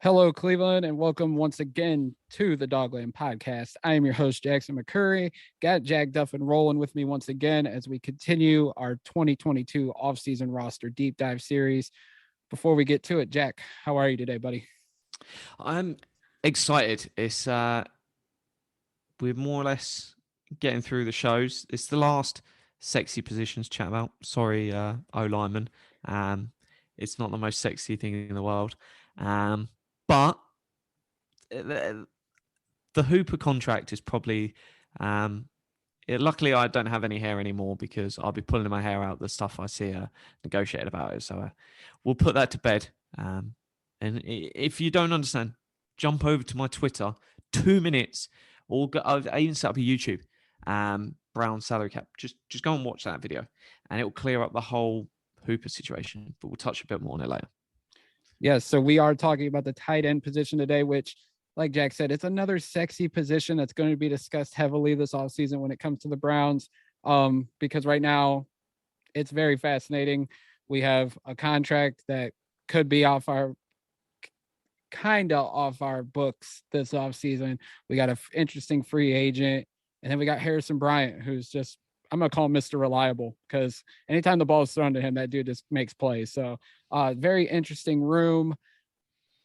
Hello, Cleveland, and welcome once again to the Dogland Podcast. I am your host, Jackson McCurry. Got Jack Duffin rolling with me once again as we continue our 2022 Offseason Roster Deep Dive series. Before we get to it, Jack, how are you today, buddy? I'm excited. We're more or less getting through the shows. It's the last sexy positions to chat about. Sorry, O-lineman. It's not the most sexy thing in the world. But the Hooper contract is probably. Luckily, I don't have any hair anymore because I'll be pulling my hair out the stuff I see negotiated about it. So we'll put that to bed. And if you don't understand, jump over to my Twitter. 2 minutes. Or I even set up a YouTube. Brown salary cap. Just go and watch that video, and it will clear up the whole Hooper situation. But we'll touch a bit more on it later. Yes, so we are talking about the tight end position today, which, like Jack said, it's another sexy position that's going to be discussed heavily this offseason when it comes to the Browns, because right now it's very fascinating. We have a contract that could be off our books this offseason. We got an interesting free agent, and then we got Harrison Bryant, who's just, I'm going to call him Mr. Reliable, because anytime the ball is thrown to him, that dude just makes plays. So very interesting room.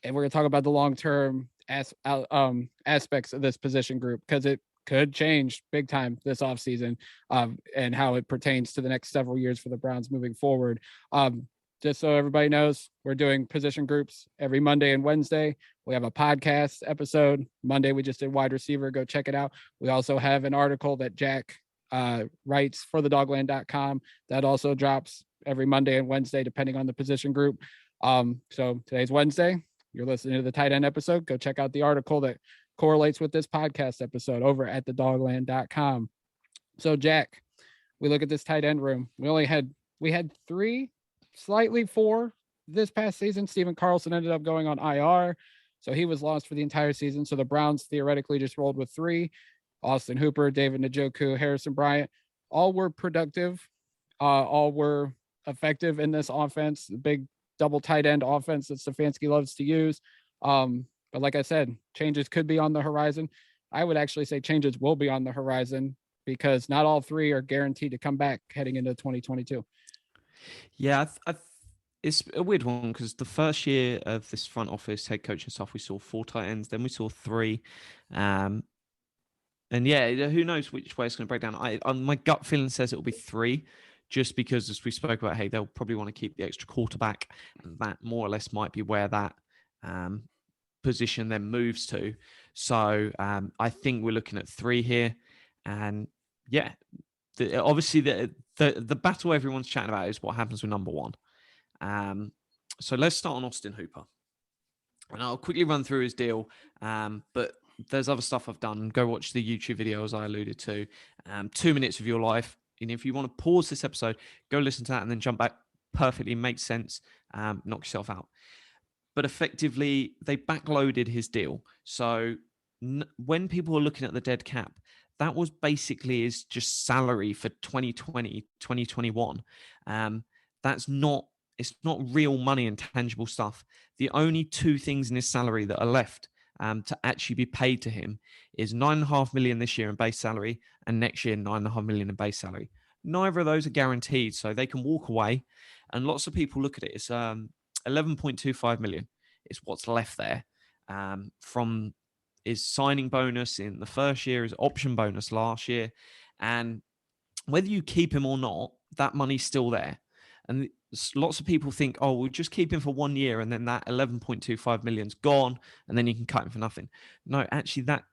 And we're going to talk about the long-term aspects of this position group, because it could change big time this offseason, and how it pertains to the next several years for the Browns moving forward. Just so everybody knows, we're doing position groups every Monday and Wednesday. We have a podcast episode. Monday, we just did wide receiver. Go check it out. We also have an article that Jack writes for thedogland.com that also drops every Monday and Wednesday, depending on the position group. So today's Wednesday. You're listening to the tight end episode. Go check out the article that correlates with this podcast episode over at thedogland.com. So, Jack, we look at this tight end room. We had three, slightly four this past season. Steven Carlson ended up going on IR, so he was lost for the entire season. So the Browns theoretically just rolled with three: Austin Hooper, David Njoku, Harrison Bryant. All were productive. All were effective in this offense. The big double tight end offense that Stefanski loves to use. But like I said, changes could be on the horizon. I would actually say changes will be on the horizon, because not all three are guaranteed to come back heading into 2022. Yeah, it's a weird one because the first year of this front office head coaching stuff, we saw 4 tight ends, then we saw 3. And yeah, who knows which way it's going to break down. My gut feeling says it will be 3, just because, as we spoke about, hey, they'll probably want to keep the extra quarterback, and that more or less might be where that position then moves to. So I think we're looking at 3 here. And yeah, obviously the battle everyone's chatting about is what happens with number 1. So let's start on Austin Hooper, and I'll quickly run through his deal. But there's other stuff I've done. Go watch the YouTube video, as I alluded to. 2 minutes of your life. And if you want to pause this episode, go listen to that and then jump back. Perfectly makes sense. Knock yourself out. But effectively, they backloaded his deal. So when people are looking at the dead cap, that was basically his just salary for 2020, 2021. It's not real money and tangible stuff. The only 2 things in his salary that are left to actually be paid to him is $9.5 million this year in base salary, and next year $9.5 million in base salary. Neither of those are guaranteed, so they can walk away. And lots of people look at it. It's $11.25 million is what's left there from his signing bonus in the first year, his option bonus last year, and whether you keep him or not, that money's still there. And lots of people think, oh, we'll just keep him for 1 year and then that 11.25 million's gone and then you can cut him for nothing. No, actually, that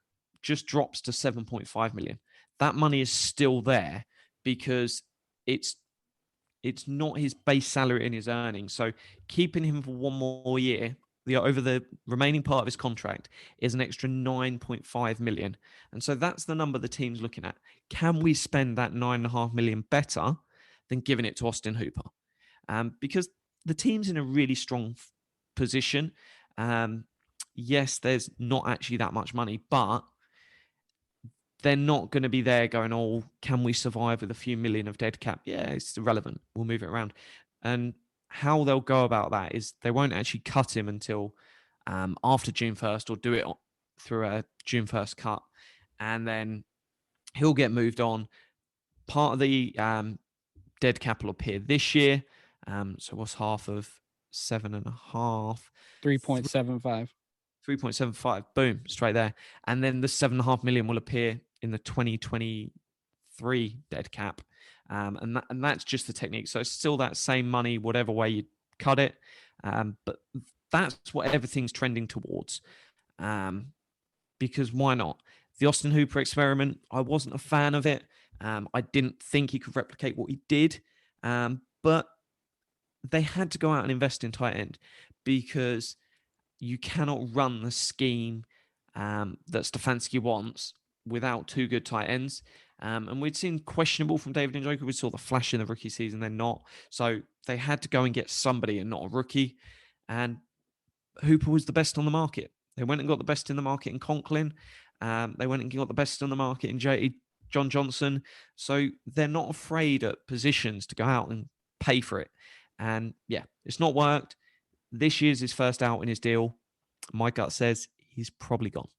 just drops to 7.5 million. That money is still there because it's not his base salary and his earnings. So keeping him for 1 more year, over the remaining part of his contract, is an extra 9.5 million. And so that's the number the team's looking at. Can we spend that 9.5 million better than giving it to Austin Hooper? Because the team's in a really strong position. Yes, there's not actually that much money, but they're not going to be there going, oh, can we survive with a few million of dead cap? Yeah, it's irrelevant. We'll move it around. And how they'll go about that is they won't actually cut him until after June 1st, or do it through a June 1st cut, and then he'll get moved on. Part of the dead cap will appear this year. So what's half of 7.5? 3.75. 3.75. Boom, straight there. And then the 7.5 million will appear in the 2023 dead cap. And that's just the technique. So it's still that same money, whatever way you cut it. But that's what everything's trending towards. Because why not? The Austin Hooper experiment, I wasn't a fan of it. I didn't think he could replicate what he did. But they had to go out and invest in tight end, because you cannot run the scheme that Stefanski wants without two good tight ends. And we'd seen questionable from David Njoku. We saw the flash in the rookie season, they're not. So they had to go and get somebody and not a rookie. And Hooper was the best on the market. They went and got the best in the market in Conklin. They went and got the best on the market in John Johnson. So they're not afraid at positions to go out and pay for it. And yeah, it's not worked. This year's his first out in his deal. My gut says he's probably gone.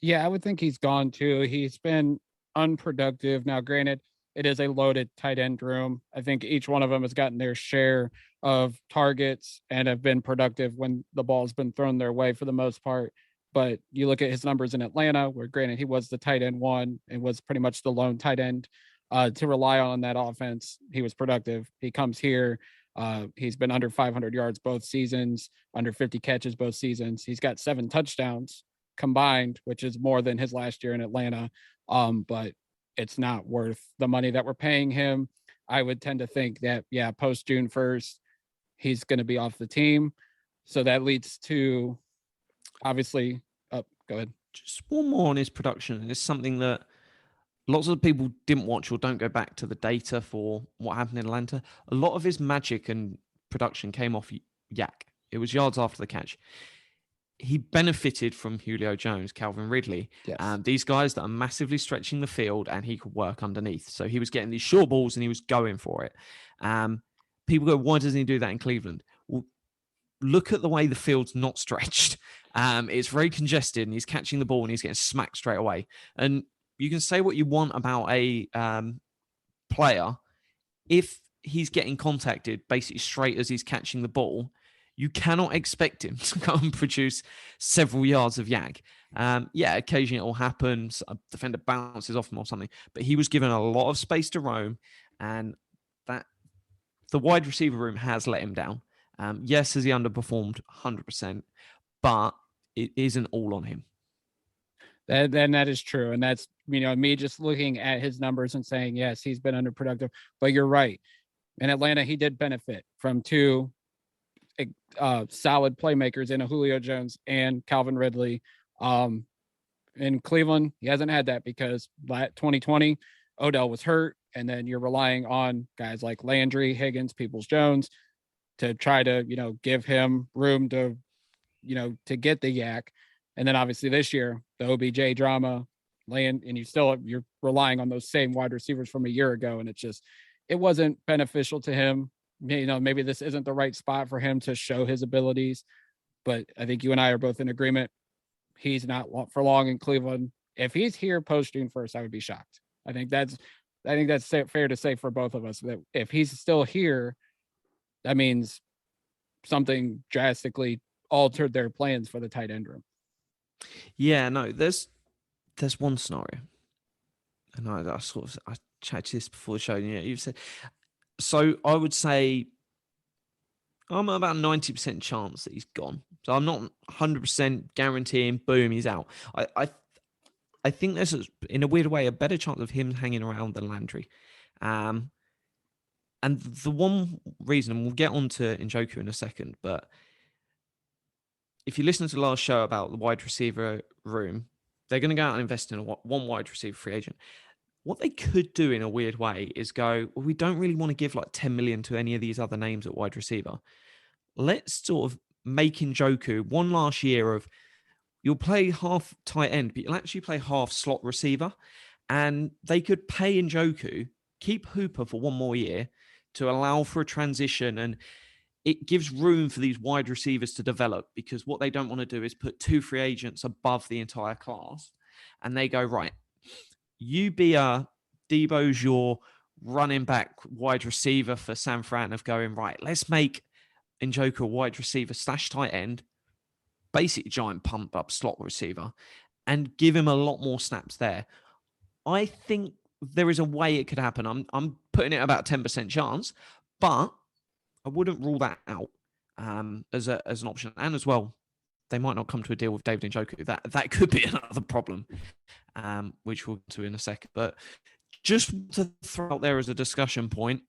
Yeah, I would think he's gone too. He's been unproductive. Now, granted, it is a loaded tight end room. I think each one of them has gotten their share of targets and have been productive when the ball's been thrown their way for the most part. But you look at his numbers in Atlanta, where granted he was the tight end one and was pretty much the lone tight end to rely on that offense. He was productive. He comes here. He's been under 500 yards both seasons, under 50 catches both seasons. He's got 7 touchdowns combined, which is more than his last year in Atlanta. But it's not worth the money that we're paying him. I would tend to think that, yeah, post June 1st, he's going to be off the team. So that leads to, obviously, go ahead. Just one more on his production. And it's something that lots of people didn't watch or don't go back to the data for what happened in Atlanta. A lot of his magic and production came off yak. It was yards after the catch. He benefited from Julio Jones, Calvin Ridley, Yes. These guys that are massively stretching the field, and he could work underneath. So he was getting these short balls and he was going for it. People go, why doesn't he do that in Cleveland? Well, look at the way the field's not stretched. It's very congested, and he's catching the ball and he's getting smacked straight away. And you can say what you want about a player. If he's getting contacted basically straight as he's catching the ball, you cannot expect him to go and produce several yards of yak. Yeah, occasionally it will happen. A defender bounces off him or something. But he was given a lot of space to roam, and that the wide receiver room has let him down. Yes, has he underperformed 100%, but it isn't all on him. That is true. And that's, me just looking at his numbers and saying, yes, he's been underproductive. But you're right. In Atlanta, he did benefit from 2 solid playmakers in Julio Jones and Calvin Ridley. In Cleveland, he hasn't had that because 2020, Odell was hurt. And then you're relying on guys like Landry, Higgins, Peoples-Jones to try to, give him room to, to get the yak. And then obviously this year, the OBJ drama, and you're relying on those same wide receivers from a year ago. And it wasn't beneficial to him. Maybe this isn't the right spot for him to show his abilities, but I think you and I are both in agreement. He's not for long in Cleveland. If he's here post June 1st, I would be shocked. I think that's fair to say for both of us, that if he's still here, that means something drastically altered their plans for the tight end room. Yeah, no, there's one scenario, and I chatted this before the show. You've said, so I would say I'm about 90% chance that he's gone. So I'm not 100% guaranteeing, boom, he's out. I think there's, in a weird way, a better chance of him hanging around than Landry. And the one reason, and we'll get on to Njoku in a second, but if you listen to the last show about the wide receiver room, they're going to go out and invest in one wide receiver free agent. What they could do in a weird way is go, well, we don't really want to give like 10 million to any of these other names at wide receiver. Let's sort of make Njoku one last year of, you'll play half tight end, but you'll actually play half slot receiver. And they could pay Njoku, keep Hooper for one more year to allow for a transition. And it gives room for these wide receivers to develop, because what they don't want to do is put 2 free agents above the entire class. And they go, right, you be Debo's your running back wide receiver for San Fran, of going, right, let's make Njoku a wide receiver / tight end, basically giant pump up slot receiver, and give him a lot more snaps there. I think there is a way it could happen. I'm putting it about 10% chance, but I wouldn't rule that out as an option. And as well, they might not come to a deal with David Njoku. That could be another problem, which we'll get to in a second. But just to throw out there as a discussion point,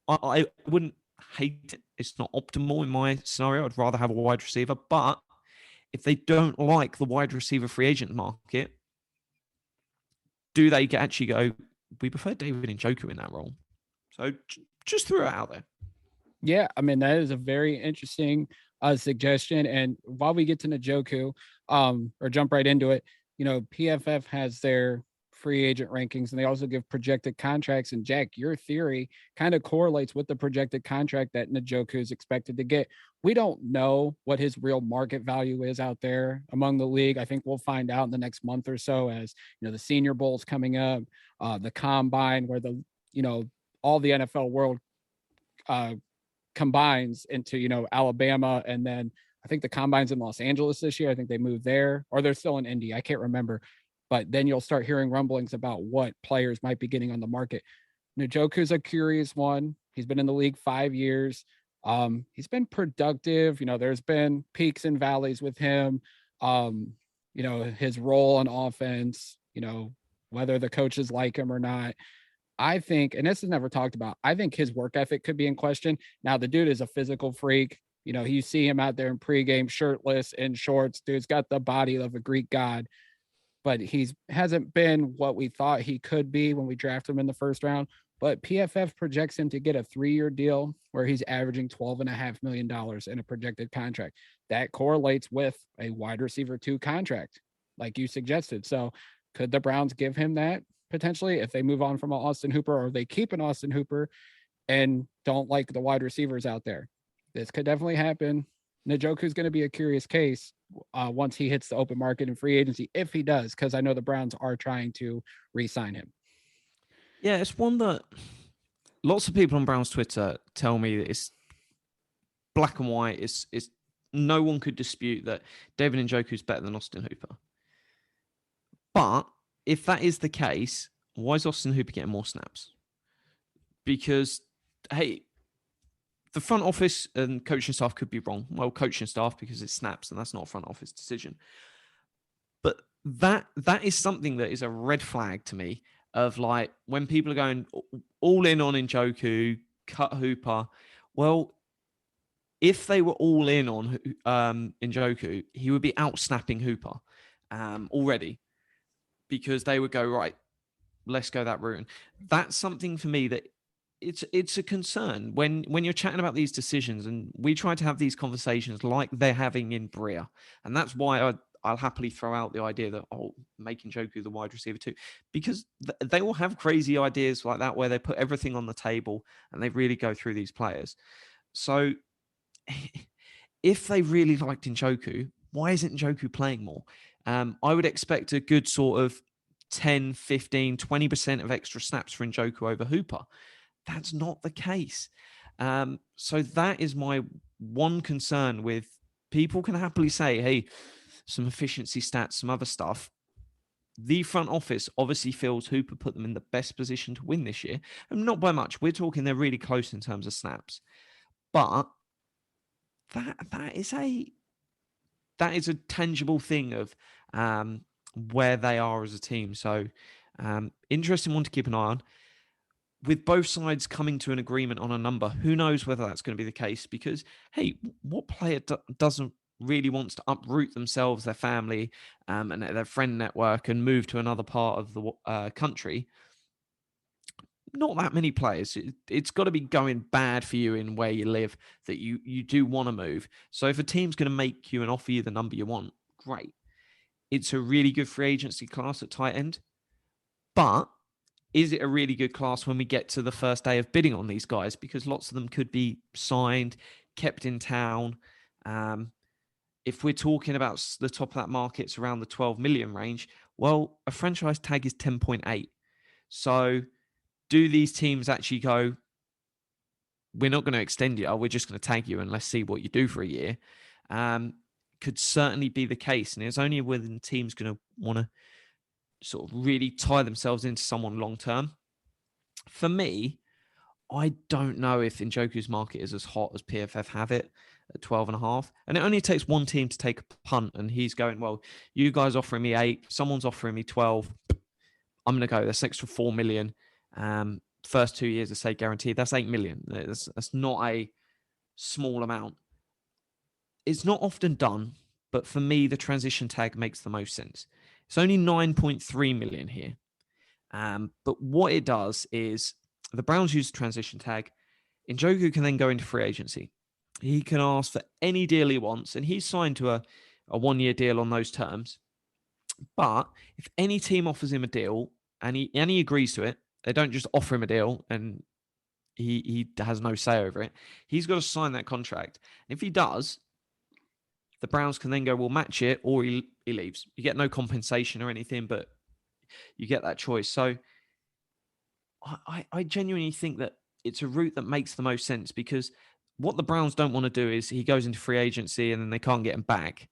I wouldn't hate it. It's not optimal in my scenario. I'd rather have a wide receiver. But if they don't like the wide receiver free agent market, do they actually go, we prefer David Njoku in that role? So just throw it out there. Yeah, I mean, that is a very interesting suggestion. And while we get to Njoku, or jump right into it, PFF has their free agent rankings, and they also give projected contracts. And Jack, your theory kind of correlates with the projected contract that Njoku is expected to get. We don't know what his real market value is out there among the league. I think we'll find out in the next month or so, as the Senior Bowl's coming up, the Combine, where all the NFL world combines into Alabama, and then I think the Combine's in Los Angeles this year. I think they moved there, or they're still in Indy. I can't remember. But then you'll start hearing rumblings about what players might be getting on the market. Njoku's a curious one. He's been in the league 5 years. He's been productive. There's been peaks and valleys with him. His role on offense, whether the coaches like him or not. I think, and this is never talked about, I think his work ethic could be in question. Now, the dude is a physical freak. You see him out there in pregame, shirtless, in shorts. Dude's got the body of a Greek god. But hasn't been what we thought he could be when we drafted him in the first round. But PFF projects him to get a 3-year deal where he's averaging $12.5 million in a projected contract. That correlates with a wide receiver 2 contract, like you suggested. So could the Browns give him that potentially if they move on from an Austin Hooper, or they keep an Austin Hooper and don't like the wide receivers out there? This could definitely happen. Njoku is going to be a curious case once he hits the open market and free agency, if he does, because I know the Browns are trying to re-sign him. Yeah, it's one that lots of people on Browns Twitter tell me that it's black and white. It's no one could dispute that David Njoku is better than Austin Hooper. But if that is the case, why is Austin Hooper getting more snaps? Because, hey, the front office and coaching staff could be wrong. Well, coaching staff, because it's snaps, and that's not a front office decision. But that is something that is a red flag to me, of like, when people are going all in on Njoku, cut Hooper. Well, if they were all in on Njoku, he would be out snapping Hooper already, because they would go, right, let's go that route. And that's something for me that it's a concern when you're chatting about these decisions, and we try to have these conversations like they're having in Bria. And that's why I'll happily throw out the idea that, making Njoku the wide receiver too, because they will have crazy ideas like that where they put everything on the table and they really go through these players. So if they really liked Njoku, why isn't Njoku playing more? I would expect a good sort of 10, 15, 20% of extra snaps for Njoku over Hooper. That's not the case. So that is my one concern with people can happily say, hey, some efficiency stats, some other stuff. The front office obviously feels Hooper put them in the best position to win this year. And not by much. We're talking they're really close in terms of snaps. But that is a tangible thing of where they are as a team. So interesting one to keep an eye on. With both sides coming to an agreement on a number, who knows whether that's going to be the case? Because, hey, what player doesn't really wants to uproot themselves, their family, and their friend network and move to another part of the country? Not that many players. It's got to be going bad for you in where you live that you do want to move. So if a team's going to make you and offer you the number you want, great. It's a really good free agency class at tight end. But is it a really good class when we get to the first day of bidding on these guys? Because lots of them could be signed, kept in town. If we're talking about the top of that market, it's around the 12 million range. Well, a franchise tag is 10.8. So do these teams actually go, we're not going to extend you, we're just going to tag you and let's see what you do for a year? Could certainly be the case. And it's only when teams going to want to sort of really tie themselves into someone long term. For me, I don't know if Njoku's market is as hot as PFF have it at 12.5. And it only takes one team to take a punt and he's going, well, you guys offering me 8, someone's offering me 12. I'm going to go. That's extra 4 million. First 2 years, I say guaranteed. That's 8 million. That's not a small amount. It's not often done, but for me, the transition tag makes the most sense. It's only 9.3 million here. But what it does is the Browns use the transition tag. Njoku can then go into free agency. He can ask for any deal he wants, and he's signed to a 1-year deal on those terms. But if any team offers him a deal and he agrees to it, they don't just offer him a deal and he has no say over it. He's got to sign that contract. If he does, the Browns can then go, we'll match it, or he leaves. You get no compensation or anything, but you get that choice. So I genuinely think that it's a route that makes the most sense, because what the Browns don't want to do is he goes into free agency and then they can't get him back.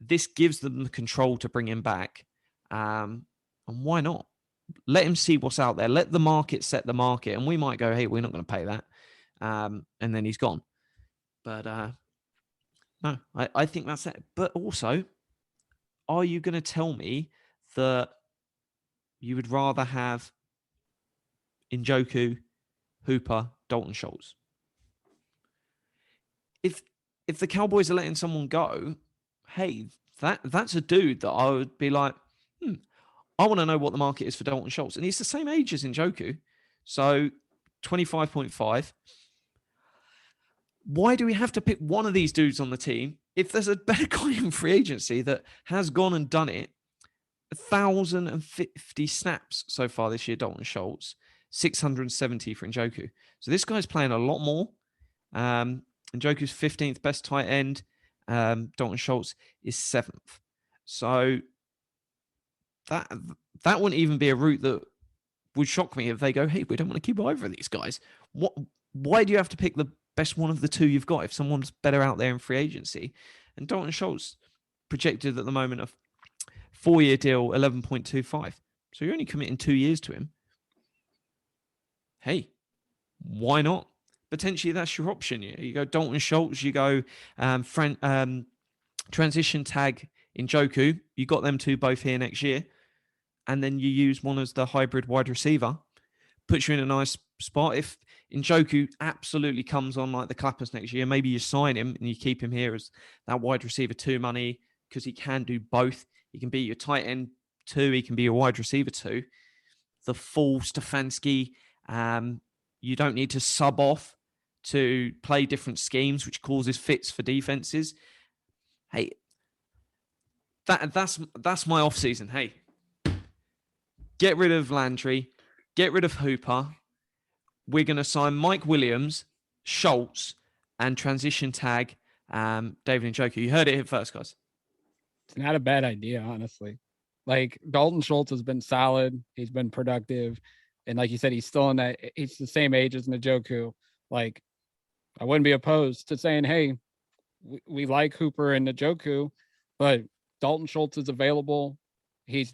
This gives them the control to bring him back. And why not? Let him see what's out there. Let the market set the market. And we might go, hey, we're not going to pay that. And then he's gone. But no, I think that's it. But also, are you going to tell me that you would rather have Njoku, Hooper, Dalton Schultz? If the Cowboys are letting someone go, hey, that's a dude that I would be like, I want to know what the market is for Dalton Schultz. And he's the same age as Njoku. So 25.5. Why do we have to pick one of these dudes on the team if there's a better guy in free agency that has gone and done it? 1,050 snaps so far this year, Dalton Schultz. 670 for Njoku. So this guy's playing a lot more. Njoku's 15th best tight end. Dalton Schultz is 7th. So that wouldn't even be a route that would shock me if they go, hey, we don't want to keep either of these guys. Why do you have to pick the best one of the two you've got if someone's better out there in free agency? And Dalton Schultz projected at the moment a 4-year deal, 11.25. So you're only committing 2 years to him. Hey, why not? Potentially that's your option. You go Dalton Schultz, you go transition tag Njoku. You got them two both here next year. And then you use one as the hybrid wide receiver. Puts you in a nice spot. If Njoku absolutely comes on like the Clappers next year, maybe you sign him and you keep him here as that wide receiver 2 money, because he can do both. He can be your tight end 2. He can be your wide receiver 2. The full Stefanski. You don't need to sub off to play different schemes, which causes fits for defenses. Hey, that's my offseason. Hey, get rid of Landry, get rid of Hooper. We're going to sign Mike Williams, Schultz, and transition tag David Njoku. You heard it here first, guys. It's not a bad idea, honestly. Like, Dalton Schultz has been solid. He's been productive. And like you said, he's still in that, he's the same age as Njoku. Like, I wouldn't be opposed to saying, hey, we like Hooper and Njoku, but Dalton Schultz is available. He's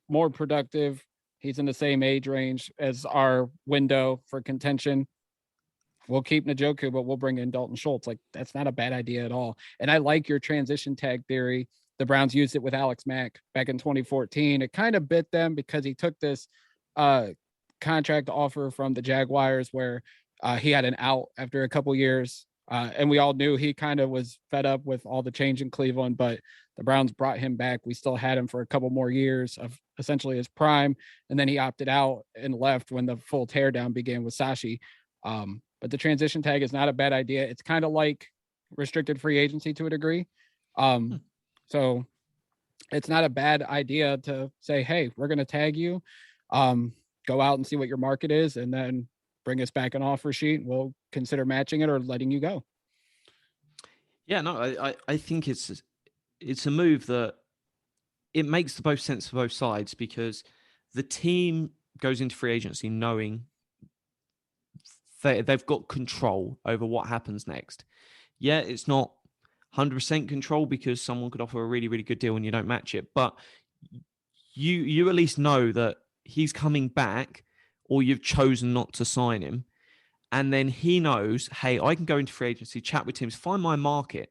more productive. He's in the same age range as our window for contention. We'll keep Njoku, but we'll bring in Dalton Schultz. Like, that's not a bad idea at all. And I like your transition tag theory. The Browns used it with Alex Mack back in 2014. It kind of bit them because he took this contract offer from the Jaguars where he had an out after a couple years. And we all knew he kind of was fed up with all the change in Cleveland, but the Browns brought him back. We still had him for a couple more years of essentially his prime. And then he opted out and left when the full teardown began with Sashi. But the transition tag is not a bad idea. It's kind of like restricted free agency to a degree. So it's not a bad idea to say, hey, we're going to tag you. Go out and see what your market is, and then bring us back an offer sheet. We'll consider matching it or letting you go. Yeah, no, I think it's a move that it makes the most sense for both sides, because the team goes into free agency knowing they've got control over what happens next. Yeah, it's not 100% control because someone could offer a really, really good deal and you don't match it. But you at least know that he's coming back, or you've chosen not to sign him. And then he knows, hey, I can go into free agency, chat with teams, find my market,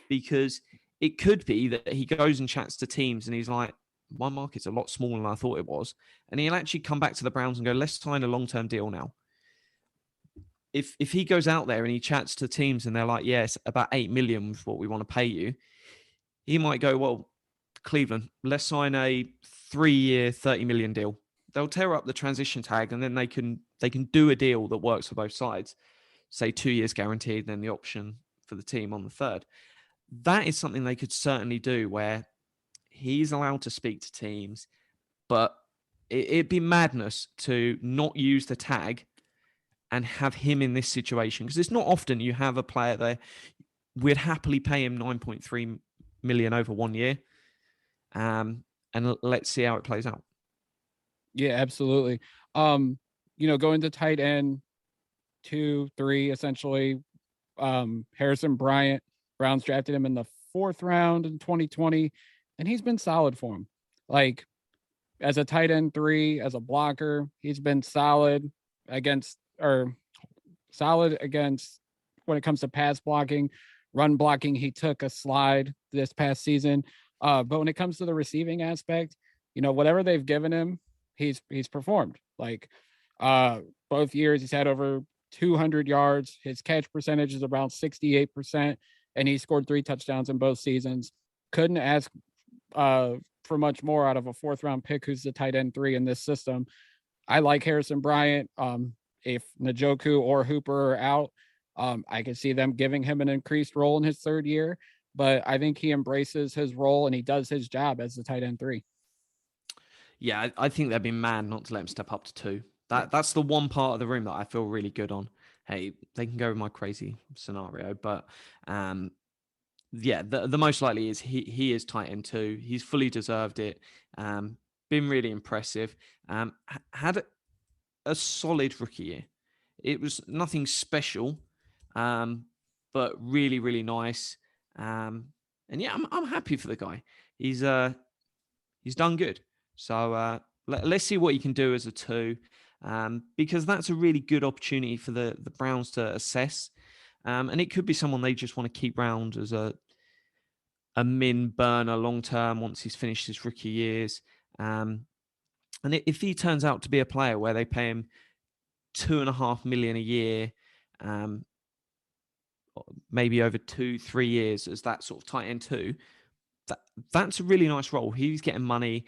because it could be that he goes and chats to teams and he's like, my market's a lot smaller than I thought it was. And he'll actually come back to the Browns and go, let's sign a long-term deal now. If he goes out there and he chats to teams and they're like, yes, about 8 million is what we want to pay you, he might go, well, Cleveland, let's sign a 3-year, 30 million deal. They'll tear up the transition tag, and then they can do a deal that works for both sides. Say 2 years guaranteed, then the option for the team on the third. That is something they could certainly do, where he's allowed to speak to teams, but it'd be madness to not use the tag and have him in this situation, because it's not often you have a player there. We'd happily pay him 9.3 million over 1 year. And let's see how it plays out. Yeah, absolutely. Going to tight end 2, 3, essentially. Harrison Bryant, Browns drafted him in the 4th round in 2020, and he's been solid for him. Like, as a tight end 3, as a blocker, he's been solid against when it comes to pass blocking. Run blocking, he took a slide this past season. But when it comes to the receiving aspect, whatever they've given him, he's performed. Like, both years he's had over 200 yards. His catch percentage is around 68%, and he scored 3 touchdowns in both seasons. Couldn't ask for much more out of a 4th round pick who's the tight end 3 in this system. I like Harrison Bryant. If Njoku or Hooper are out, I can see them giving him an increased role in his 3rd year, but I think he embraces his role and he does his job as the tight end 3. Yeah, I think they'd be mad not to let him step up to 2. That's the one part of the room that I feel really good on. Hey, they can go with my crazy scenario, but yeah, the most likely is he is tight end 2. He's fully deserved it. Been really impressive. Had a solid rookie year. It was nothing special, but really, really nice. And yeah, I'm happy for the guy. He's done good. So let's see what he can do as a 2, because that's a really good opportunity for the Browns to assess. And it could be someone they just want to keep round as a min burner long term once he's finished his rookie years. And if he turns out to be a player where they pay him $2.5 million a year, maybe over 2-3 years as that sort of tight end 2, that's a really nice role. He's getting money.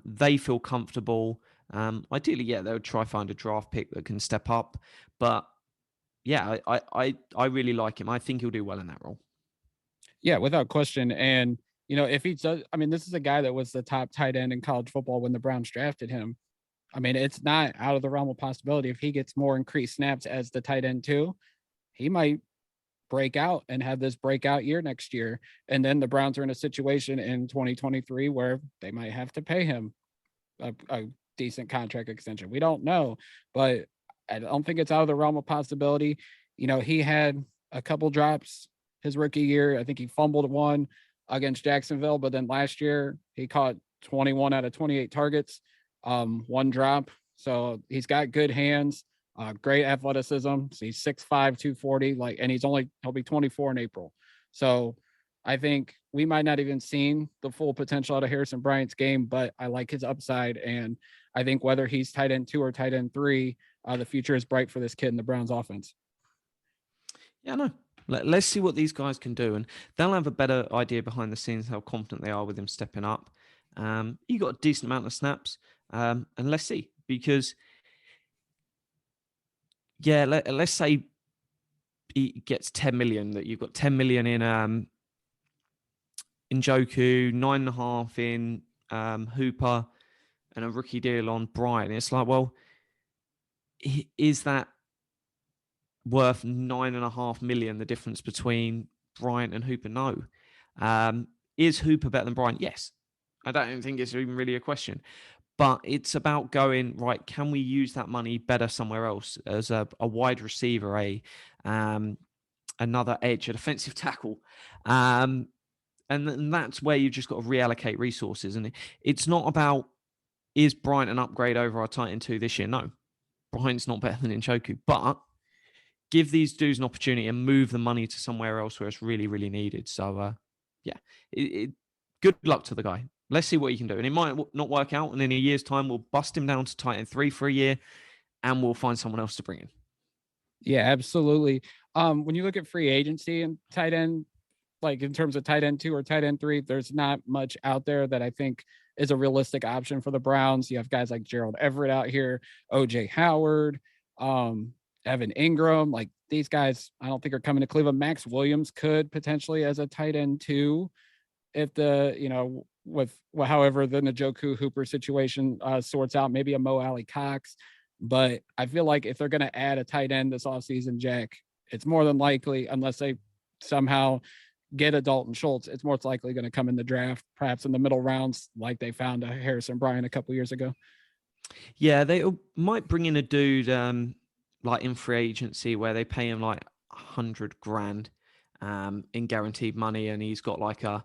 They feel comfortable. Ideally, yeah, they would try find a draft pick that can step up. But yeah, I really like him. I think he'll do well in that role. Yeah, without question. And if he does, I mean, this is a guy that was the top tight end in college football when the Browns drafted him. I mean, it's not out of the realm of possibility if he gets more increased snaps as the tight end 2, he might break out and have this breakout year next year. And then the Browns are in a situation in 2023 where they might have to pay him a decent contract extension. We don't know, but I don't think it's out of the realm of possibility. He had a couple drops his rookie year. I think he fumbled one against Jacksonville, but then last year he caught 21 out of 28 targets, 1 drop. So he's got good hands. Great athleticism. So he's 6'5", 240, and he'll be 24 in April. So I think we might not even seen the full potential out of Harrison Bryant's game, but I like his upside. And I think whether he's tight end 2 or tight end 3, the future is bright for this kid in the Browns offense. Yeah, no. Let's see what these guys can do. And they'll have a better idea behind the scenes how confident they are with him stepping up. He got a decent amount of snaps. And let's see. Because yeah, let's say he gets 10 million, that you've got 10 million in Njoku, 9.5 in Hooper, and a rookie deal on Bryant. It's like, well, is that worth 9.5 million, the difference between Bryant and Hooper? No. Is Hooper better than Bryant? Yes. I don't think it's even really a question. But it's about going, right, can we use that money better somewhere else as a wide receiver, another edge, a defensive tackle? And that's where you've just got to reallocate resources. And it's not about, is Bryant an upgrade over our Titan 2 this year? No. Bryant's not better than Njoku. But give these dudes an opportunity and move the money to somewhere else where it's really, really needed. So, good luck to the guy. Let's see what he can do. And it might not work out. And in a year's time, we'll bust him down to Titan 3 for a year and we'll find someone else to bring in. Yeah, absolutely. When you look at free agency and tight end, like in terms of tight end 2 or tight end 3, there's not much out there that I think is a realistic option for the Browns. You have guys like Gerald Everett out here, OJ Howard, Evan Ingram. Like these guys, I don't think are coming to Cleveland. Max Williams could potentially as a tight end 2 if however the Njoku Hooper situation sorts out, maybe a Mo Alley Cox. But I feel like if they're going to add a tight end this offseason, Jack, it's more than likely, unless they somehow get a Dalton Schultz, it's most likely going to come in the draft, perhaps in the middle rounds, like they found a Harrison Bryant a couple years ago. Yeah, they might bring in a dude like in free agency where they pay him like $100,000 in guaranteed money, and he's got like a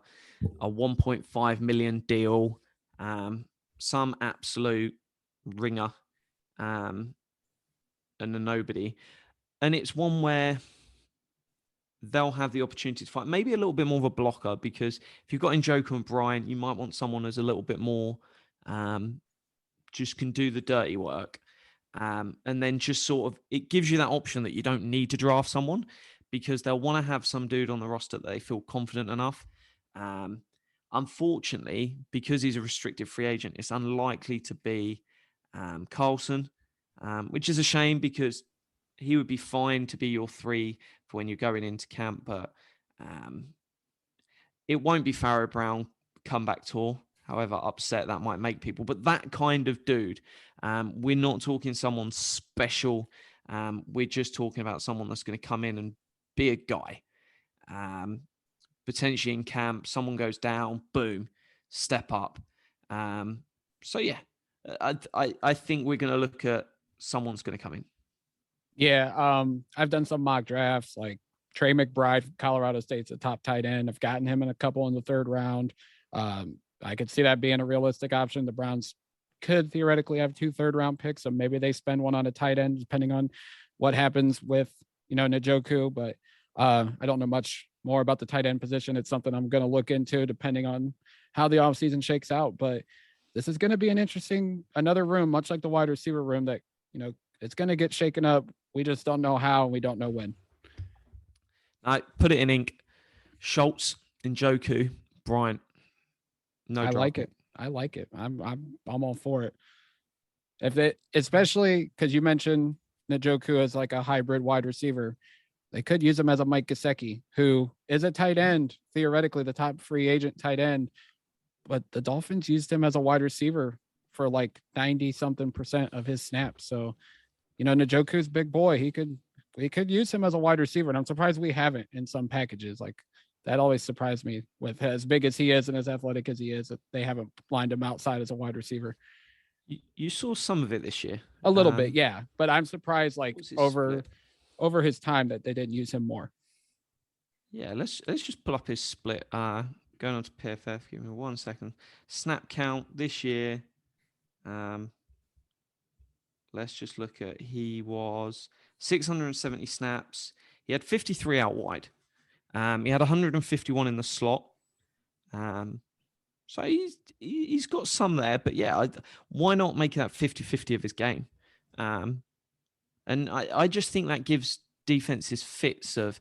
1.5 million deal, some absolute ringer, and a nobody. And it's one where they'll have the opportunity to fight maybe a little bit more of a blocker, because if you've got Njoku and Bryant, you might want someone who's a little bit more just can do the dirty work. And then just sort of, it gives you that option that you don't need to draft someone, because they'll want to have some dude on the roster that they feel confident enough. Unfortunately, because he's a restricted free agent, it's unlikely to be Carlson, which is a shame, because he would be fine to be your 3 for when you're going into camp, but it won't be Pharaoh Brown comeback tour, however upset that might make people. But that kind of dude, we're not talking someone special. We're just talking about someone that's going to come in and be a guy. Potentially in camp, someone goes down, boom, step up. So yeah, I think we're going to look at someone's going to come in. Yeah, I've done some mock drafts, like Trey McBride from Colorado State's a top tight end. I've gotten him in a couple in the 3rd round. I could see that being a realistic option. The Browns could theoretically have 2 3rd-round picks, so maybe they spend one on a tight end, depending on what happens with, Njoku. But I don't know much more about the tight end position. It's something I'm going to look into depending on how the offseason shakes out. But this is going to be another room, much like the wide receiver room, that, it's going to get shaken up. We just don't know how, and we don't know when. I put it in ink. Schultz, Njoku, Bryant. No, I like it. I'm all for it. If they, especially because you mentioned Njoku as like a hybrid wide receiver, they could use him as a Mike Gesicki, who is a tight end, theoretically the top free agent tight end, but the Dolphins used him as a wide receiver for like 90-something% of his snaps. So, Njoku's big boy. We could use him as a wide receiver, and I'm surprised we haven't in some packages. Like that always surprised me, with as big as he is and as athletic as he is, that they haven't lined him outside as a wide receiver. You saw some of it this year. A little bit, yeah. But I'm surprised, like over his time, that they didn't use him more. Yeah, let's just pull up his split. Going on to PFF, give me 1 second. Snap count this year. Let's just look at, he was 670 snaps. He had 53 out wide. He had 151 in the slot. So he's got some there, but yeah, why not make that 50-50 of his game? And I just think that gives defenses fits of,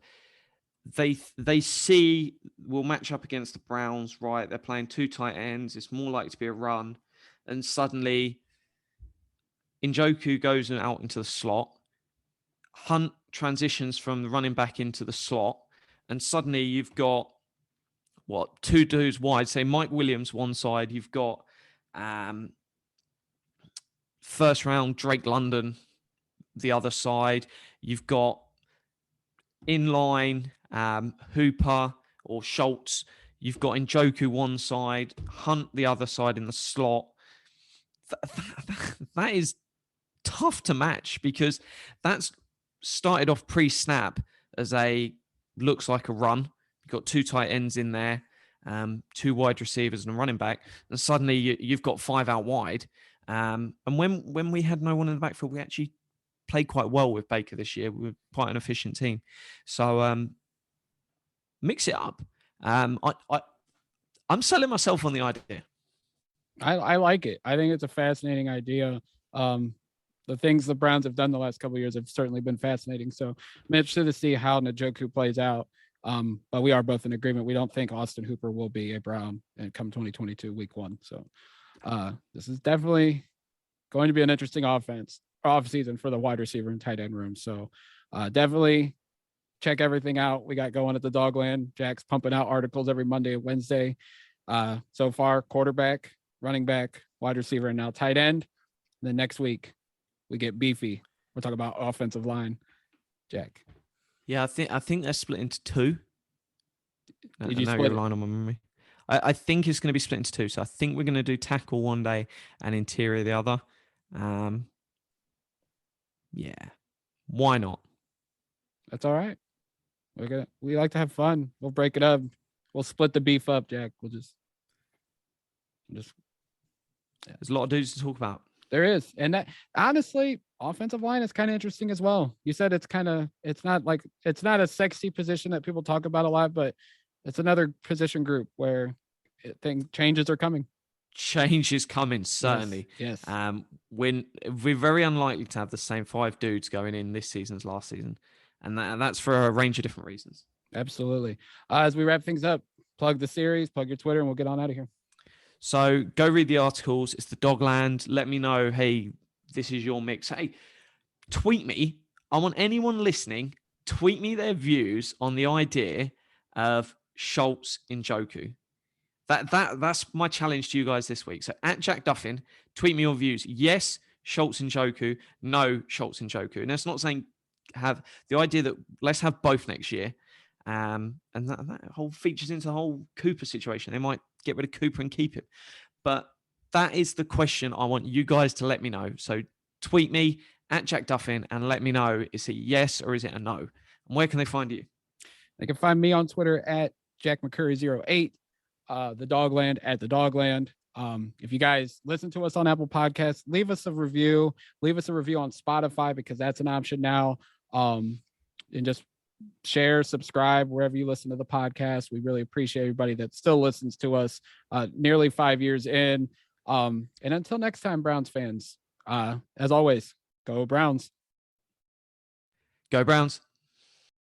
they see we'll match up against the Browns, right? They're playing 2 tight ends. It's more likely to be a run. And suddenly Njoku goes out into the slot. Hunt transitions from the running back into the slot. And suddenly you've got, 2 dudes wide. Say Mike Williams one side. You've got 1st round Drake London the other side. You've got inline Hooper or Schultz. You've got Njoku one side, Hunt the other side in the slot. That is tough to match because that's started off pre-snap as looks like a run. You've got 2 tight ends in there, 2 wide receivers and a running back, and suddenly you've got 5 out wide. And when we had no one in the backfield, we actually played quite well with Baker this year. We were quite an efficient team. So mix it up. I'm selling myself on the idea. I like it. I think it's a fascinating idea. The things the Browns have done the last couple of years have certainly been fascinating. So I'm interested to see how Njoku plays out. But we are both in agreement. We don't think Austin Hooper will be a Brown and come 2022 week 1. So this is definitely going to be an interesting off season for the wide receiver and tight end room. So definitely check everything out we got going at the Dogland. Jack's pumping out articles every Monday and Wednesday. So far, quarterback, running back, wide receiver, and now tight end. And then next week we get beefy. We're talking about offensive line. Jack. Yeah, I think they're split into 2. Did you split relying on my memory? I think it's going to be split into 2. So I think we're going to do tackle one day and interior the other. Yeah, why not? That's all right. We like to have fun. We'll break it up. We'll split the beef up, Jack. We'll just. Yeah. There's a lot of dudes to talk about. There is, and that honestly, offensive line is kind of interesting as well. You said it's not a sexy position that people talk about a lot, but it's another position group where changes are coming. Change is coming, certainly. Yes. When we're very unlikely to have the same 5 dudes going in this season as last season, and that's for a range of different reasons. Absolutely. As we wrap things up, plug the series, plug your Twitter, and we'll get on out of here. So go read the articles. It's the Dogland. Let me know, hey, this is your mix. Hey, tweet me. I want anyone listening, tweet me their views on the idea of Schultz in Njoku. That's my challenge to you guys this week. So at Jack Duffin, tweet me your views. Yes, Schultz and Njoku. No, Schultz and Njoku. And that's not saying have the idea that let's have both next year. And that whole features into the whole Cooper situation. They might get rid of Cooper and keep him. But that is the question I want you guys to let me know. So tweet me at Jack Duffin and let me know, is it yes or is it a no? And where can they find you? They can find me on Twitter at Jack McCurry08, the Dogland at the Dogland. If you guys listen to us on Apple Podcasts, leave us a review. Leave us a review on Spotify because that's an option now. And just share, subscribe wherever you listen to the podcast. We really appreciate everybody that still listens to us nearly 5 years in. And until next time, Browns fans, as always, go Browns. Go Browns.